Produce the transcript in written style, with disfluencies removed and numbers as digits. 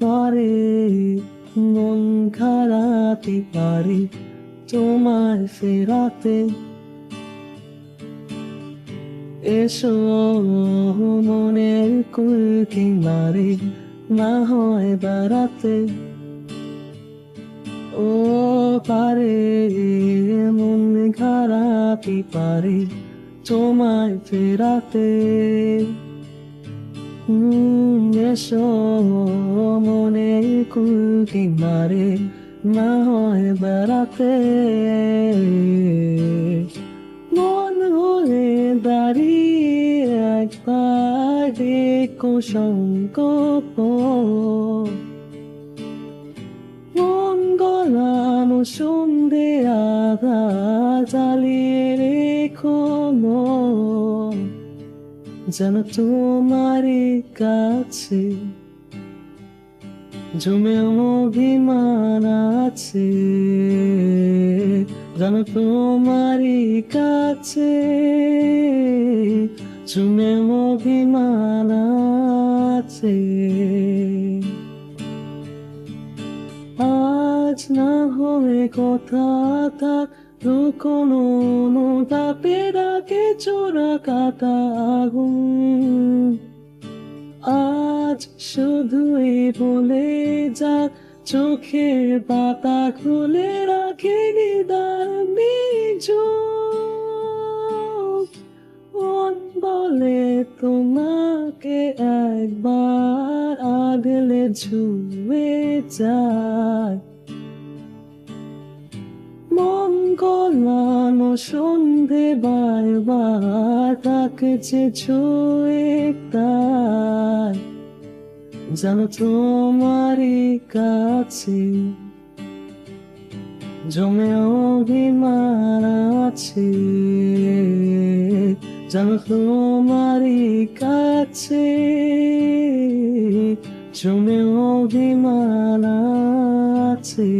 পারে, মন খারাপই পারে তোমায় ফেরাতে। এসো মনের কুল কিনারে, না হয় বেড়াতে। ও পারে, মন খারাপই পারে তোমায় ফেরাতে। এসো মনের কুল কিনারে, না হয় বেড়াতে। মন হলে দাঁড়িয়ে একবার দেখো সংকল্প, মন গলানো সন্ধে আধা জ্বালিয়ে রেখো মন, যেন তোমারই কাছে জমে অভিমান আছে, যেন তোমারই কাছে জমে অভিমান আছে। আজ না হয়ে কথা থাক, কোনো অনুতাপে ডাকে চোরা কাটা আগুন। আজ শুধুই বলে যাক, চোখের পাতা খুলে রাখে নিদার নিঝুম। মন বলে তোমাকে একবার আগলে ঝুমে যায়, মন গলানো সন্ধে বারবার থাকছে ছুঁয়ে তাই, যেন তোমারই কাছে জমে অভিমান আছে, যেন তোমারই কাছে জমে অভিমান আছে।